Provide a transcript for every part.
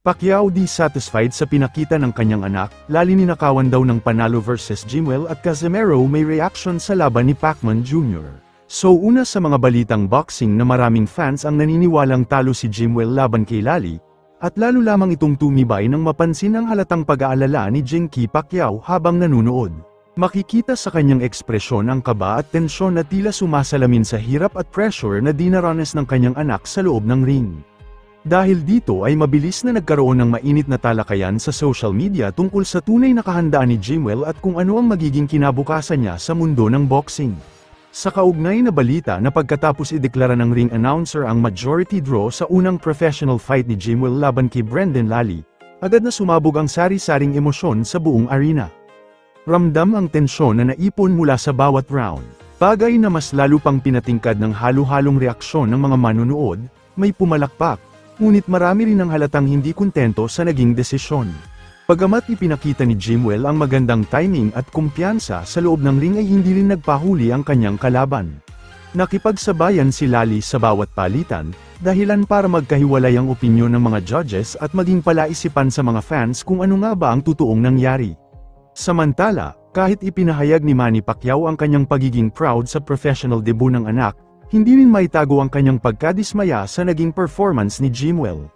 Pacquiao di satisfied sa pinakita ng kanyang anak, lalo ninakawan daw ng panalo versus Jimwell at Casimero may reaction sa laban ni Pacman Jr. So una sa mga balitang boxing na maraming fans ang naniniwalang talo si Jimwell laban kay Lali, at lalo lamang itong tumibay nang mapansin ang halatang pag-aalala ni Jinky Pacquiao habang nanunood. Makikita sa kanyang ekspresyon ang kaba at tensyon na tila sumasalamin sa hirap at pressure na dinaranas ng kanyang anak sa loob ng ring. Dahil dito ay mabilis na nagkaroon ng mainit na talakayan sa social media tungkol sa tunay na kahandaan ni Jimwell at kung ano ang magiging kinabukasan niya sa mundo ng boxing. Sa kaugnay na balita na pagkatapos ideklara ng ring announcer ang majority draw sa unang professional fight ni Jimwell laban kay Brendan Lally, agad na sumabog ang sari-saring emosyon sa buong arena. Ramdam ang tensyon na naipon mula sa bawat round. Bagay na mas lalo pang pinatingkad ng halo-halong reaksyon ng mga manunood, may pumalakpak, ngunit marami rin ang halatang hindi kontento sa naging desisyon. Bagamat ipinakita ni Jimwell ang magandang timing at kumpiyansa sa loob ng ring ay hindi rin nagpahuli ang kanyang kalaban. Nakipagsabayan si Lally sa bawat palitan, dahilan para magkahiwalay ang opinyon ng mga judges at maging palaisipan sa mga fans kung ano nga ba ang totoong nangyari. Samantala, kahit ipinahayag ni Manny Pacquiao ang kanyang pagiging proud sa professional debut ng anak, hindi rin maitago ang kanyang pagkadismaya sa naging performance ni Jimwell.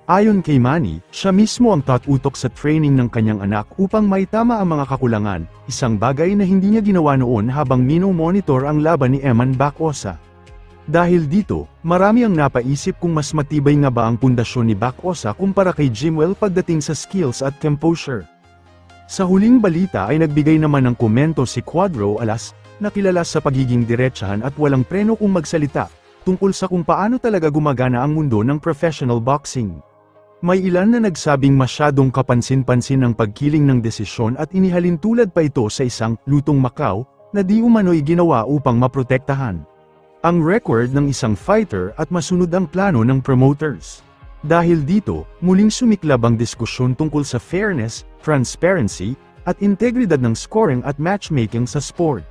Ayon kay Manny, siya mismo ang tatutok sa training ng kanyang anak upang maitama ang mga kakulangan, isang bagay na hindi niya ginawa noon habang mino-monitor ang laban ni Eman Bacosa. Dahil dito, marami ang napaisip kung mas matibay nga ba ang pundasyon ni Bacosa kumpara kay Jimwell pagdating sa skills at composure. Sa huling balita ay nagbigay naman ng komento si Cuadro Alas, na kilala sa pagiging diretsahan at walang preno kung magsalita, tungkol sa kung paano talaga gumagana ang mundo ng professional boxing. May ilan na nagsabing masyadong kapansin-pansin ang pagkiling ng desisyon at inihalin tulad pa ito sa isang lutong Macau, na di umano'y ginawa upang maprotektahan ang record ng isang fighter at masunod ang plano ng promoters. Dahil dito, muling sumiklab ang diskusyon tungkol sa fairness, transparency, at integridad ng scoring at matchmaking sa sport.